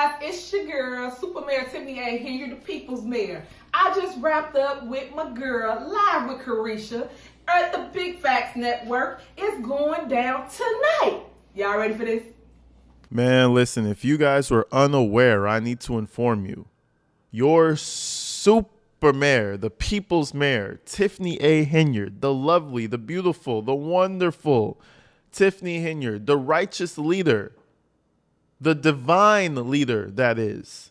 guys, it's your girl, Super Mayor Tiffany Henyard, the People's Mayor. I just wrapped up with my girl, live with Carisha at the Big Facts Network. It's going down tonight. Y'all ready for this? Man, listen, if you guys were unaware, I need to inform you. Your Super Mayor, the People's Mayor, Tiffany A. Henyard, the lovely, the beautiful, the wonderful Tiffany Henyard, the righteous leader, the divine leader, that is.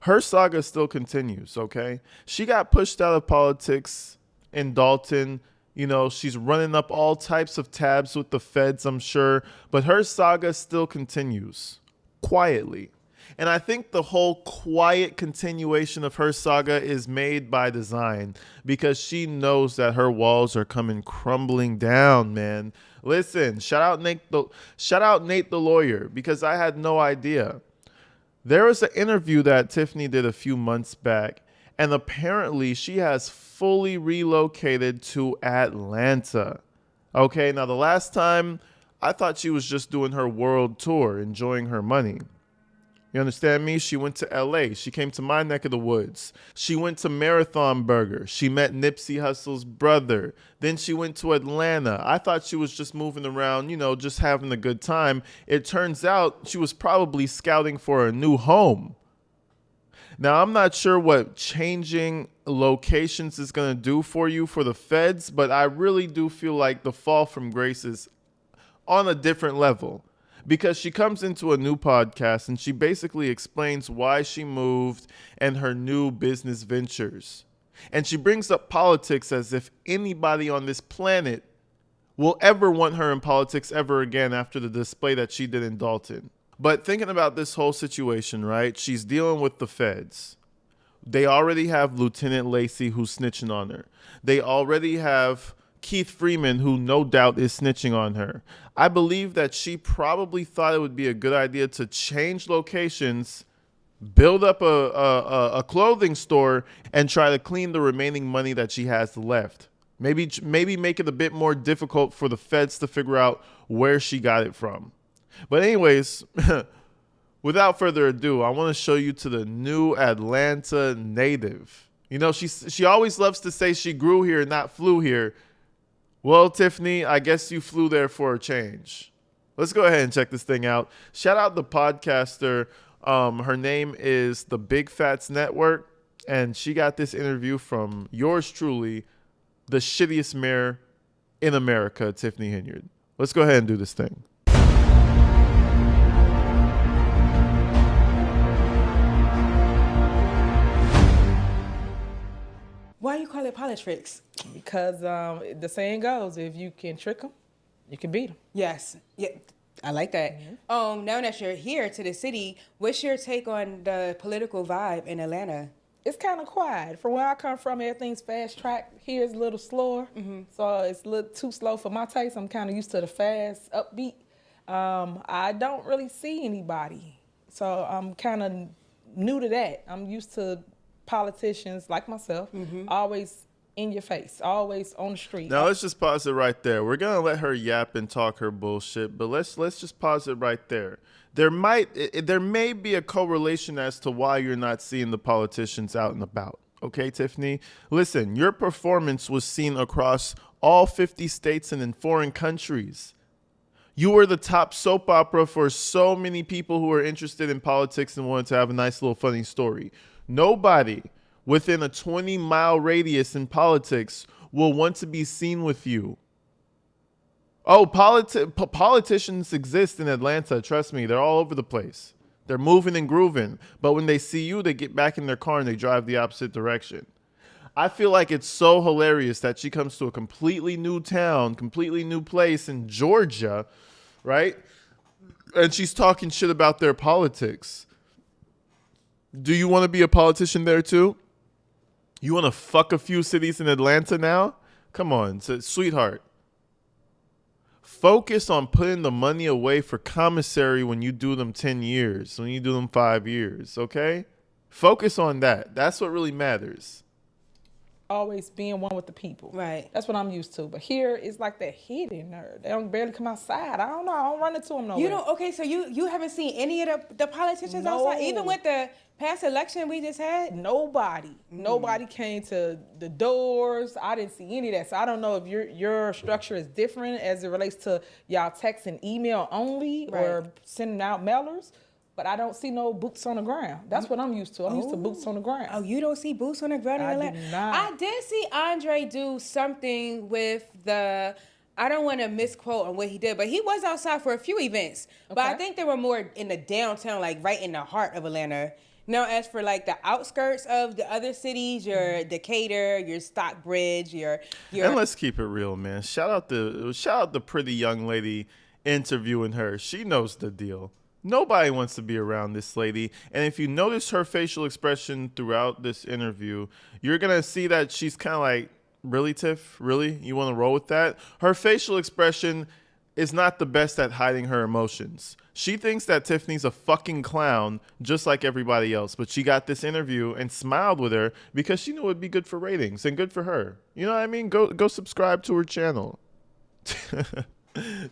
Her saga still continues, okay? She got pushed out of politics in Dalton. You know, she's running up all types of tabs with the feds, I'm sure. But her saga still continues quietly. And I think the whole quiet continuation of her saga is made by design because she knows that her walls are coming crumbling down, man. Listen, shout out Nate the lawyer, because I had no idea. There was an interview that Tiffany did a few months back, and apparently she has fully relocated to Atlanta. Okay, now the last time I thought she was just doing her world tour, enjoying her money. You understand me? She went to LA. She came to my neck of the woods. She went to Marathon Burger. She met Nipsey Hussle's brother. Then she went to Atlanta. I thought she was just moving around, you know, just having a good time. It turns out she was probably scouting for a new home. Now, I'm not sure what changing locations is going to do for you for the feds, but I really do feel like the fall from grace is on a different level. Because she comes into a new podcast and she basically explains why she moved and her new business ventures. And she brings up politics as if anybody on this planet will ever want her in politics ever again after the display that she did in Dalton. But thinking about this whole situation, right? She's dealing with the feds. They already have Lieutenant Lacey who's snitching on her. They already have Keith Freeman, who no doubt is snitching on her. I believe that she probably thought it would be a good idea to change locations, build up a clothing store, and try to clean the remaining money that she has left. Maybe make it a bit more difficult for the feds to figure out where she got it from. But anyways, without further ado, I want to show you to the new Atlanta native. You know, she always loves to say she grew here, not flew here. Well, Tiffany, I guess you flew there for a change. Let's go ahead and check this thing out. Shout out the podcaster. Her name is the Big Facts Network, and she got this interview from yours truly, the shittiest mayor in America, Tiffany Henyard. Let's go ahead and do this thing. Why you call it politics? Because the saying goes, if you can trick them, you can beat them. Yes. Yeah, I like that. Mm-hmm. Now that you're here to the city, what's your take on the political vibe in Atlanta? It's kind of quiet. From where I come from, everything's fast track. Here it's a little slower, so it's a little too slow for my taste. I'm kind of used to the fast, upbeat. I don't really see anybody, so I'm kind of new to that. I'm used to politicians like myself, always in your face, always on the street. Now let's just pause it right there. We're gonna let her yap and talk her bullshit, but let's just pause it right there. There may be a correlation as to why you're not seeing the politicians out and about. Okay, Tiffany? Listen, your performance was seen across all 50 states and in foreign countries. You were the top soap opera for so many people who are interested in politics and wanted to have a nice little funny story. Nobody within a 20-mile radius in politics will want to be seen with you. Oh, politicians exist in Atlanta. Trust me, they're all over the place. They're moving and grooving. But when they see you, they get back in their car and they drive the opposite direction. I feel like it's so hilarious that she comes to a completely new town, completely new place in Georgia, right? And she's talking shit about their politics. Do you want to be a politician there too? You want to fuck a few cities in Atlanta now? Come on, sweetheart. Focus on putting the money away for commissary when you do them 10 years, when you do them 5 years, okay? Focus on that. That's what really matters. always being one with the people. Right. That's what I'm used to. But here, it's like that hidden nerd. They don't barely come outside. I don't know. I don't run into them nowhere. You don't. Okay, so you haven't seen any of the politicians No. outside, even with the past election we just had. Nobody came to the doors. I didn't see any of that. So I don't know if your structure is different as it relates to y'all text and email only or sending out mailers. But I don't see no boots on the ground. That's what I'm used to. I'm used to boots on the ground. Oh, you don't see boots on the ground in I Atlanta? do not. I did see Andre do something with the. I don't want to misquote on what he did, but he was outside for a few events. But I Okay. think they were more in the downtown, like right in the heart of Atlanta. Now, as for like the outskirts of the other cities, your Decatur, your Stockbridge, your And let's keep it real, man. Shout out the pretty young lady interviewing her. She knows the deal. Nobody wants to be around this lady. And if you notice her facial expression throughout this interview, you're going to see that she's kind of like, really, Tiff? Really? You want to roll with that? Her facial expression is not the best at hiding her emotions. She thinks that Tiffany's a fucking clown, just like everybody else. But she got this interview and smiled with her because she knew it would be good for ratings and good for her. You know what I mean? Go subscribe to her channel.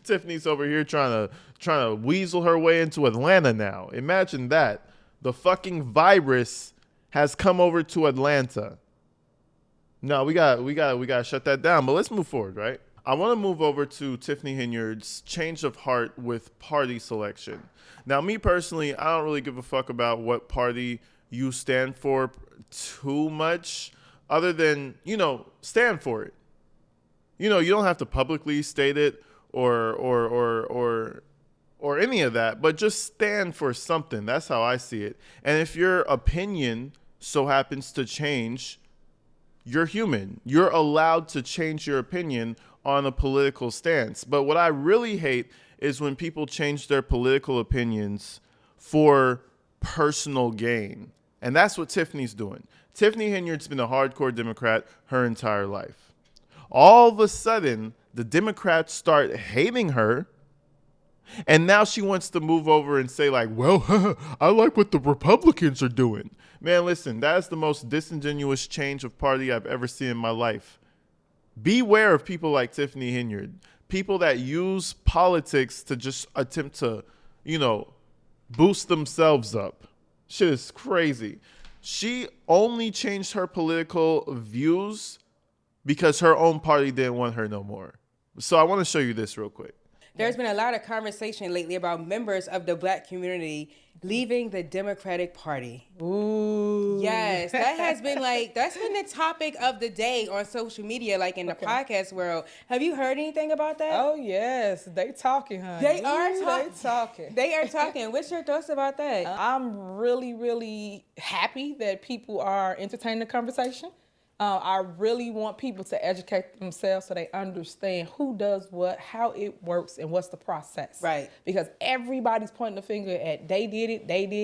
Tiffany's over here trying to weasel her way into Atlanta now. Imagine that. The fucking virus has come over to Atlanta. No, we got to shut that down. But let's move forward, right? I want to move over to Tiffany Henyard's change of heart with party selection. Now, me personally, I don't really give a fuck about what party you stand for too much, other than, stand for it. You don't have to publicly state it or any of that, but just stand for something. That's how I see it. And if your opinion so happens to change, you're human. You're allowed to change your opinion on a political stance. But what I really hate is when people change their political opinions for personal gain. And that's what Tiffany's doing. Tiffany Henyard's been a hardcore Democrat her entire life. All of a sudden, the Democrats start hating her. And now she wants to move over and say like, well, I like what the Republicans are doing. Man, listen, that is the most disingenuous change of party I've ever seen in my life. Beware of people like Tiffany Henyard. People that use politics to just attempt to, boost themselves up. Shit is crazy. She only changed her political views because her own party didn't want her no more. So I want to show you this real quick. There's been a lot of conversation lately about members of the Black community leaving the Democratic Party. Ooh. Yes, that's been the topic of the day on social media, like in the podcast world. Have you heard anything about that? Oh, yes. They talking, honey. They are They talking. They are talking. What's your thoughts about that? I'm really, really happy that people are entertaining the conversation. I really want people to educate themselves so they understand who does what, how it works, and what's the process. Right. Because everybody's pointing the finger at they did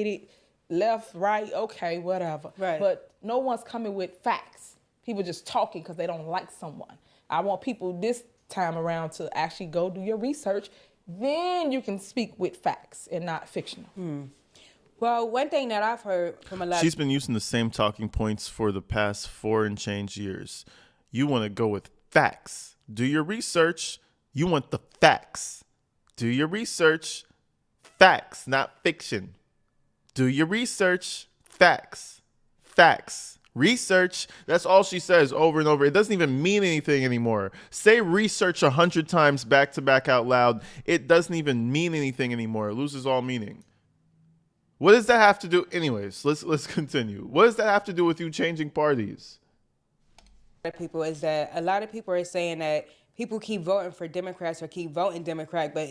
it, left, right, okay, whatever. Right. But no one's coming with facts. People just talking because they don't like someone. I want people this time around to actually go do your research. Then you can speak with facts and not fictional. Well, one thing that I've heard from a lot She's been using the same talking points for the past 4 and change years. You want to go with facts. Do your research. You want the facts. Do your research. Facts, not fiction. Do your research. Facts. Facts. Research. That's all she says over and over. It doesn't even mean anything anymore. Say research 100 times back to back out loud. It doesn't even mean anything anymore. It loses all meaning. What does that have to do? Anyways, let's continue. What does that have to do with you changing parties? people is that a lot of people are saying that people keep voting for Democrats or keep voting Democrat, but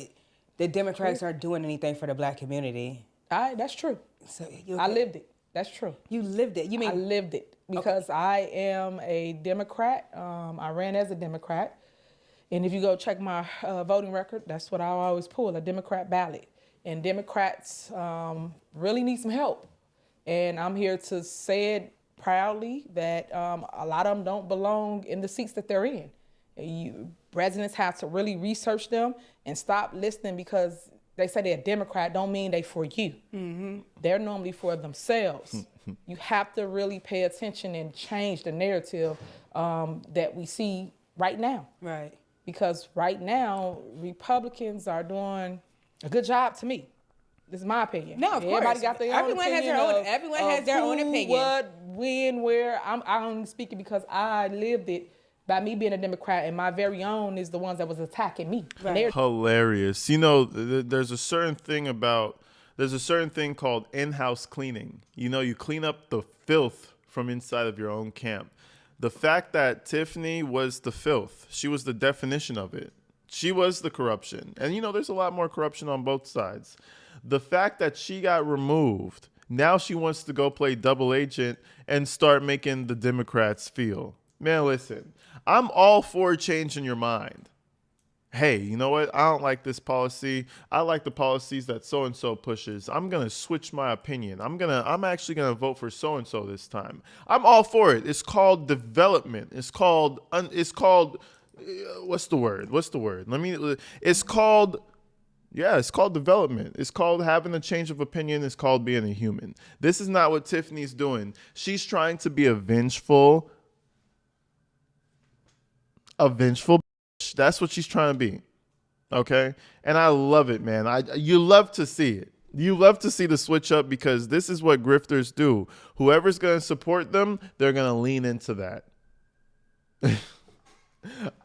the Democrats aren't doing anything for the Black community. That's true. So I lived it. That's true. You lived it. You mean I lived it because I am a Democrat. I ran as a Democrat. And if you go check my voting record, that's what I always pull, a Democrat ballot. And Democrats really need some help. And I'm here to say it proudly that a lot of them don't belong in the seats that they're in. Residents have to really research them and stop listening because they say they're a Democrat don't mean they for you. Mm-hmm. They're normally for themselves. You have to really pay attention and change the narrative that we see right now. Right. Because right now, Republicans are doing a good job to me. This is my opinion. No, of course. Everybody got their Everyone own has opinion. their own- everyone has their own who, opinion. What, when, where. I'm only speaking because I lived it by me being a Democrat, and my very own is the ones that was attacking me. And Right. they're Hilarious. You know, there's a certain thing called in-house cleaning. You know, you clean up the filth from inside of your own camp. The fact that Tiffany was the filth, she was the definition of it. She was the corruption. And, you know, there's a lot more corruption on both sides. The fact that she got removed, now she wants to go play double agent and start making the Democrats feel. Man, listen, I'm all for changing your mind. Hey, you know what? I don't like this policy. I like the policies that so-and-so pushes. I'm going to switch my opinion. I'm actually going to vote for so-and-so this time. I'm all for it. It's called development. It's called what's the word? It's called development. It's called having a change of opinion. It's called being a human. This is not what Tiffany's doing. She's trying to be a vengeful bitch. That's what she's trying to be. Okay? And I love it, man. You love to see it. You love to see the switch up because this is what grifters do. Whoever's going to support them, they're going to lean into that.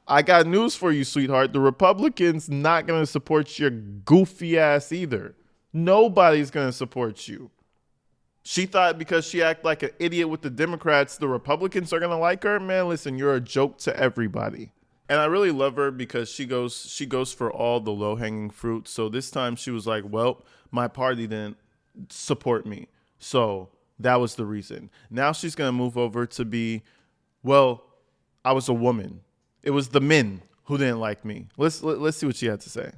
I got news for you, sweetheart. The Republicans not going to support your goofy ass either. Nobody's going to support you. She thought because she acted like an idiot with the Democrats, the Republicans are going to like her. Man, listen, you're a joke to everybody. And I really love her because she goes for all the low-hanging fruit. So this time she was like, well, my party didn't support me. So that was the reason. Now she's going to move over to be, well, I was a woman. It was the men who didn't like me. Let's see what she had to say.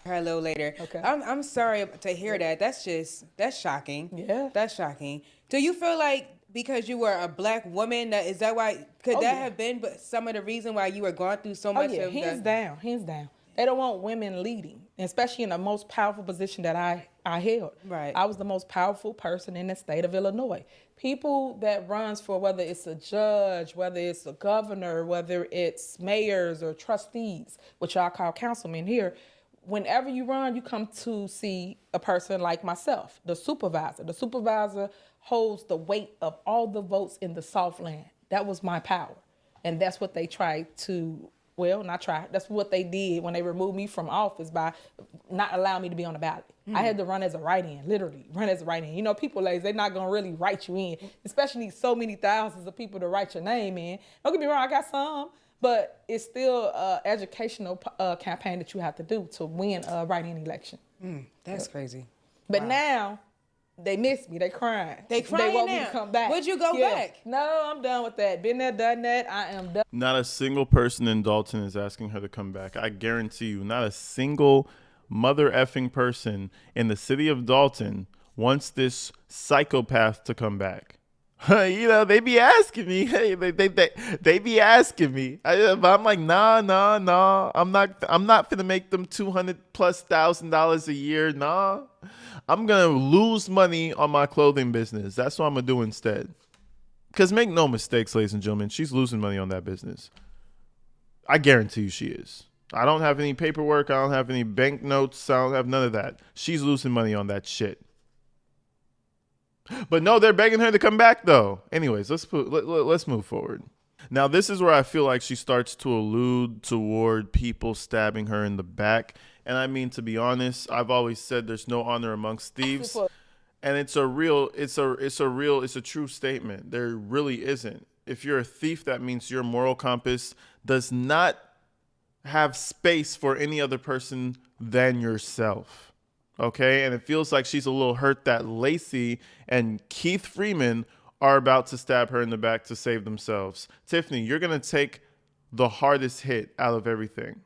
Her a little later. Okay. I'm sorry to hear that. That's shocking. Yeah. That's shocking. Do you feel like because you were a black woman, is that why? Could that have been some of the reason why you were going through so much of hands down. They don't want women leading, especially in the most powerful position that I held. Right. I was the most powerful person in the state of Illinois. People that runs for whether it's a judge, whether it's a governor, whether it's mayors or trustees, which y'all call councilmen here, whenever you run, you come to see a person like myself, the supervisor. The supervisor holds the weight of all the votes in the Southland. That was my power. And that's what they tried to, well, not try. That's what they did when they removed me from office by not allowing me to be on the ballot. I had to run as a write-in, literally run as a write-in. You know, people, ladies, they're not going to really write you in, especially so many thousands of people to write your name in. Don't get me wrong, I got some, but it's still an educational campaign that you have to do to win a write-in election. That's crazy. But now, they miss me. They crying. They crying want now. me to come back. Would you go back? No, I'm done with that. Been there, done that. I am done. Not a single person in Dalton is asking her to come back. I guarantee you, not a single mother effing person in the city of Dalton wants this psychopath to come back. You know, they be asking me. Hey, they be asking me. But I'm like, nah. I'm not finna make them $200,000+ a year. Nah. I'm gonna lose money on my clothing business. That's what I'm gonna do instead. Because make no mistakes, ladies and gentlemen, she's losing money on that business. I guarantee you she is. I don't have any paperwork. I don't have any bank notes. I don't have none of that. She's losing money on that shit. But no, they're begging her to come back, though. Anyways, let's move forward. Now, this is where I feel like she starts to allude toward people stabbing her in the back. And I mean, to be honest, I've always said there's no honor amongst thieves. And it's a true statement. There really isn't. If you're a thief, that means your moral compass does not have space for any other person than yourself. Okay? And it feels like she's a little hurt that Lacey and Keith Freeman are about to stab her in the back to save themselves. Tiffany, you're going to take the hardest hit out of everything.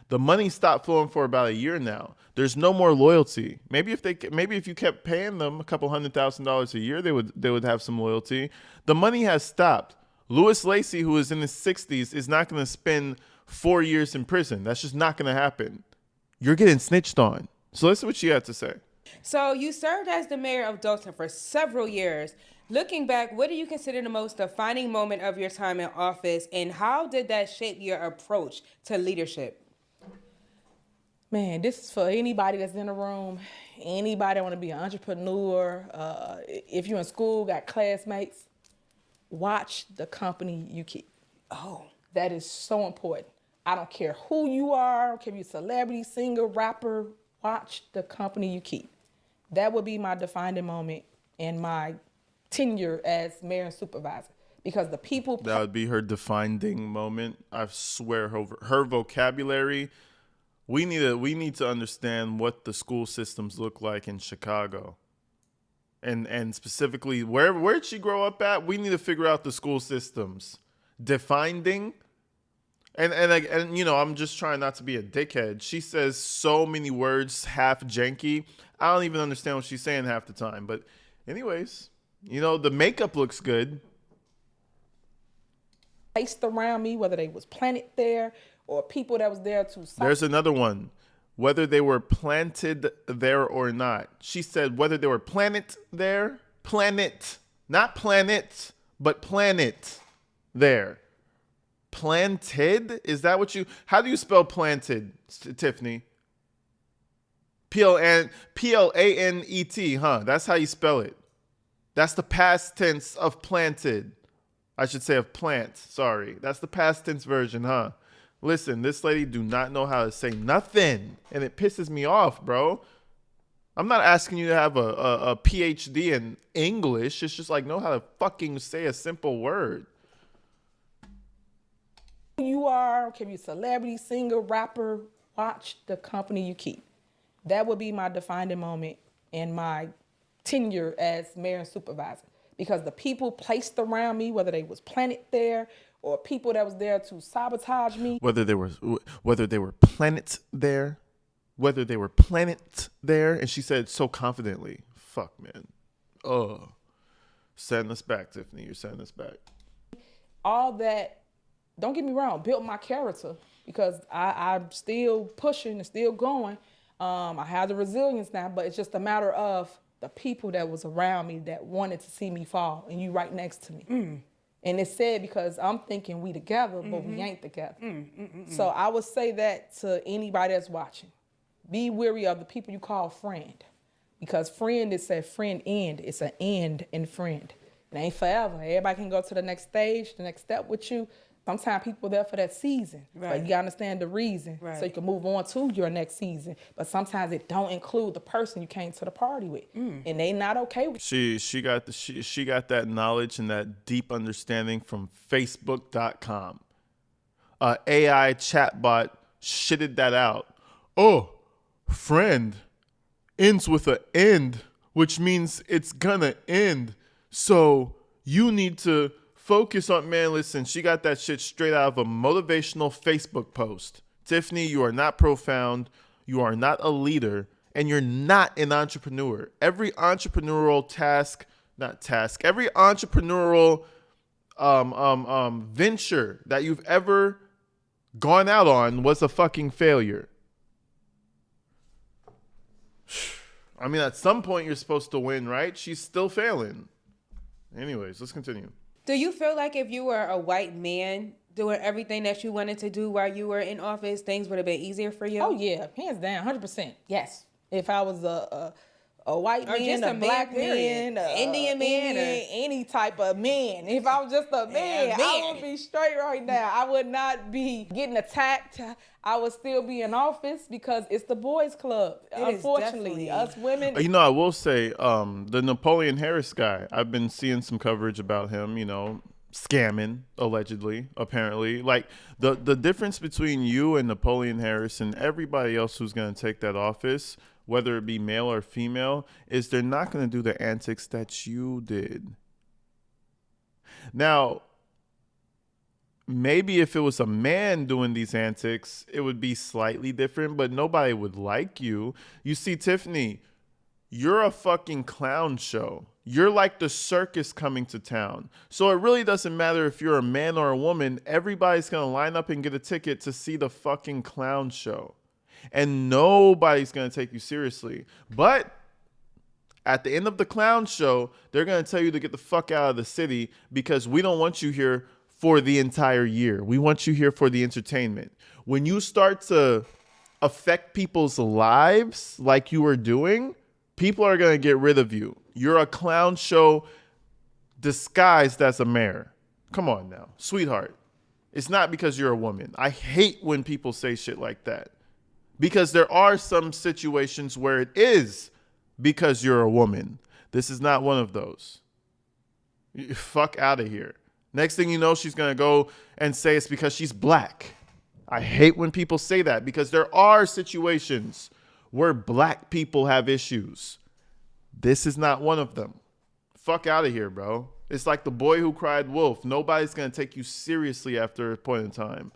The money stopped flowing for about a year now. There's no more loyalty. Maybe if you kept paying them a couple $100,000 a year, they would have some loyalty. The money has stopped. Louis Lacey, who is in his 60s, is not going to spend 4 years in prison. That's just not going to happen. You're getting snitched on. So listen to what she had to say. So you served as the mayor of Dalton for several years. Looking back, what do you consider the most defining moment of your time in office, and how did that shape your approach to leadership? Man, this is for anybody that's in the room, anybody that want to be an entrepreneur. If you're in school, got classmates, watch the company you keep. Oh. That is so important. I don't care who you are, I don't care if you're a celebrity, singer, rapper, watch the company you keep. That would be my defining moment in my tenure as mayor and supervisor. Because the people... That would be her defining moment. I swear her vocabulary... We need to understand what the school systems look like in Chicago. And specifically, where'd she grow up at? We need to figure out the school systems. Defining... And you know, I'm just trying not to be a dickhead. She says so many words half janky. I don't even understand what she's saying half the time. But anyways, you know, the makeup looks good. Placed around me, whether they was planted there or people that was there to... There's another one. Whether they were planted there or not. She said whether they were planted there. Planet. Not planet, but planet there. Planted? Is that what you... How do you spell planted, Tiffany? P-L-A-N-E-T, huh? That's how you spell it. That's the past tense of planted. I should say of plant. Sorry. That's the past tense version, huh? Listen, this lady do not know how to say nothing. And it pisses me off, bro. I'm not asking you to have a PhD in English. It's just like, know how to fucking say a simple word. You are, can be a celebrity, singer, rapper, watch the company you keep. That would be my defining moment in my tenure as mayor and supervisor. Because the people placed around me, whether they was planted there or people that was there to sabotage me. Whether they were planets there, and she said so confidently. Fuck, man. Send us back, Tiffany. You're sending us back. All that, don't get me wrong, built my character because I'm still pushing and still going. I have the resilience now, but it's just a matter of the people that was around me that wanted to see me fall, and you right next to me. And it's sad because I'm thinking we together, but we ain't together. So I would say that to anybody that's watching. Be wary of the people you call friend. Because friend is a friend end. It's an end in friend. It ain't forever. Everybody can go to the next stage, the next step with you. Sometimes people are there for that season, but you gotta understand the reason so you can move on to your next season. But sometimes it don't include the person you came to the party with, and they not okay with. She got that knowledge and that deep understanding from Facebook.com. AI chatbot shitted that out. Oh, friend ends with an end, which means it's gonna end. So you need to focus on, man, listen, she got that shit straight out of a motivational Facebook post. Tiffany, you are not profound. You are not a leader. And you're not an entrepreneur. Every entrepreneurial every entrepreneurial venture that you've ever gone out on was a fucking failure. I mean, at some point you're supposed to win, right? She's still failing. Anyways, let's continue. Do you feel like if you were a white man doing everything that you wanted to do while you were in office, things would have been easier for you? Oh, yeah. Hands down, 100%. Yes. If I was a white or man, just a black man, Indian man, or any type of man. If I was just a man, I would be straight right now. I would not be getting attacked. I would still be in office because it's the boys' club. Unfortunately, us women. You know, I will say the Napoleon Harris guy. I've been seeing some coverage about him. You know, scamming allegedly, apparently. Like the difference between you and Napoleon Harris and everybody else who's going to take that office, whether it be male or female, is they're not going to do the antics that you did. Now, maybe if it was a man doing these antics, it would be slightly different, but nobody would like you. You see, Tiffany, you're a fucking clown show. You're like the circus coming to town. So it really doesn't matter if you're a man or a woman. Everybody's going to line up and get a ticket to see the fucking clown show. And nobody's going to take you seriously. But At the end of the clown show, they're going to tell you to get the fuck out of the city because we don't want you here for the entire year. We want you here for the entertainment. When you start to affect people's lives like you are doing, people are going to get rid of you. You're a clown show disguised as a mayor. Come on now, sweetheart. It's not because you're a woman. I hate when people say shit like that because there are some situations where it is because you're a woman. This is not one of those. Fuck out of here. Next thing you know, she's going to go and say it's because she's black. I hate when people say that because there are situations where black people have issues. This is not one of them. Fuck out of here, bro. It's like the boy who cried wolf. Nobody's going to take you seriously after a point in time.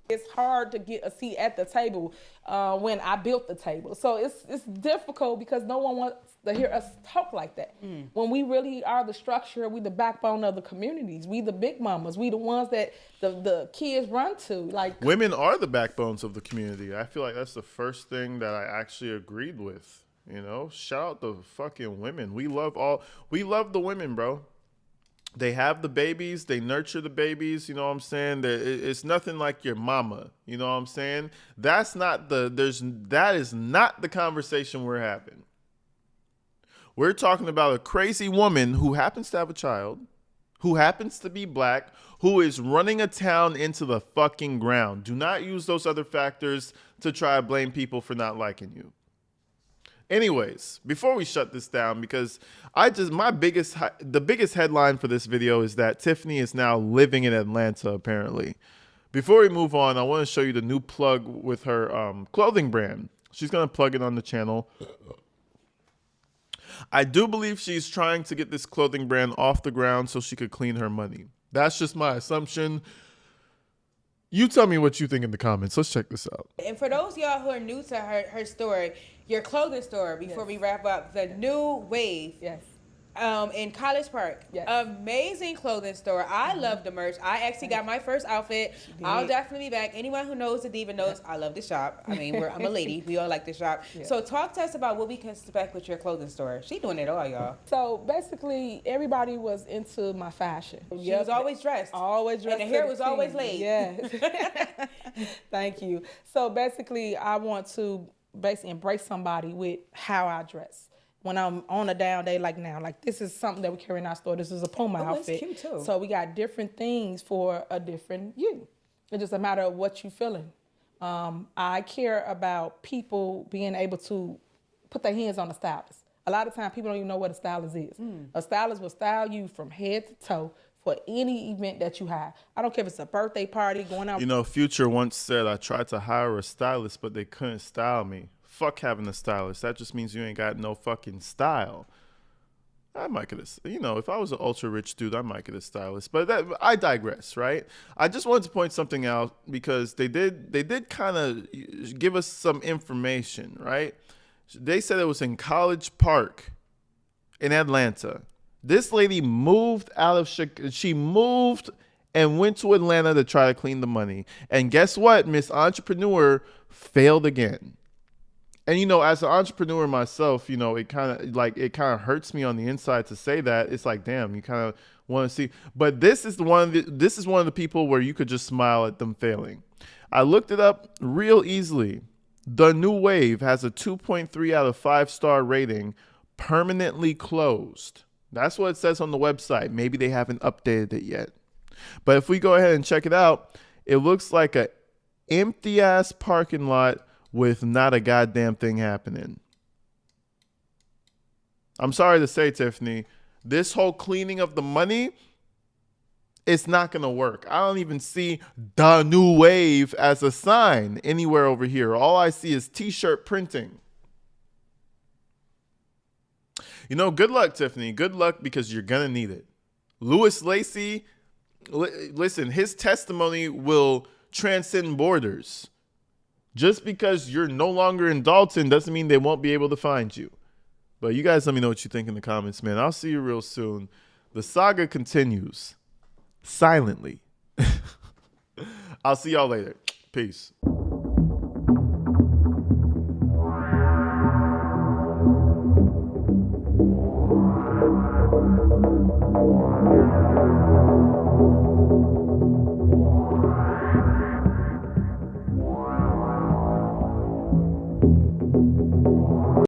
It's hard to get a seat at the table when I built the table. So it's difficult because no one wants to hear us talk like that. When we really are the structure, we the backbone of the communities. We the big mamas. We the ones that the kids run to. Like, women are the backbones of the community. I feel like that's the first thing that I actually agreed with. You know, shout out the fucking women. We love the women, bro. They have the babies, they nurture the babies, you know what I'm saying? It's nothing like your mama, you know what I'm saying? That is not the conversation we're having. We're talking about a crazy woman who happens to have a child, who happens to be black, who is running a town into the fucking ground. Do not use those other factors to try to blame people for not liking you. Anyways, before we shut this down, because the biggest headline for this video is that Tiffany is now living in Atlanta, apparently. Before we move on, I want to show you the new plug with her clothing brand. She's going to plug it on the channel. I do believe she's trying to get this clothing brand off the ground so she could clean her money. That's just my assumption. You tell me what you think in the comments. Let's check this out. And for those of y'all who are new to her store, your clothing store, before we wrap up, the New Wave. yes. In College Park. Yes. Amazing clothing store. I love the merch. I actually got my first outfit. I'll definitely be back. Anyone who knows the Diva knows I love to shop. I mean, I'm a lady. We all like to shop. Yeah. So talk to us about what we can expect with your clothing store. She doing it all, y'all. So basically, everybody was into my fashion. She was always dressed. Always dressed. And the hair was always laid. Yes. Thank you. So basically, I want to basically embrace somebody with how I dress. When I'm on a down day like now, like this is something that we carry in our store. This is a Puma outfit. It's cute too. So we got different things for a different you. It's just a matter of what you're feeling. I care about people being able to put their hands on a stylist. A lot of times people don't even know what a stylist is. A stylist will style you from head to toe for any event that you have. I don't care if it's a birthday party, going out. You know, Future once said, I tried to hire a stylist, but they couldn't style me. Fuck having a stylist. That just means you ain't got no fucking style. I might get if I was an ultra rich dude, I might get a stylist. But I digress, right? I just wanted to point something out because they did kind of give us some information, right? They said it was in College Park in Atlanta. This lady moved out of Chicago. She moved and went to Atlanta to try to clean the money. And guess what? Miss Entrepreneur failed again. And, as an entrepreneur myself, it kind of hurts me on the inside to say that. It's like, damn, you kind of want to see. But this is one of the people where you could just smile at them failing. I looked it up real easily. The New Wave has a 2.3 out of 5-star rating, permanently closed. That's what it says on the website. Maybe they haven't updated it yet. But if we go ahead and check it out, it looks like an empty-ass parking lot with not a goddamn thing happening. I'm sorry to say, Tiffany, this whole cleaning of the money, it's not going to work. I don't even see the New Wave as a sign anywhere over here. All I see is t-shirt printing. Good luck, Tiffany. Good luck because you're going to need it. Louis Lacy, listen, his testimony will transcend borders. Just because you're no longer in Dalton doesn't mean they won't be able to find you. But you guys let me know what you think in the comments, man. I'll see you real soon. The saga continues silently. I'll see y'all later. Peace.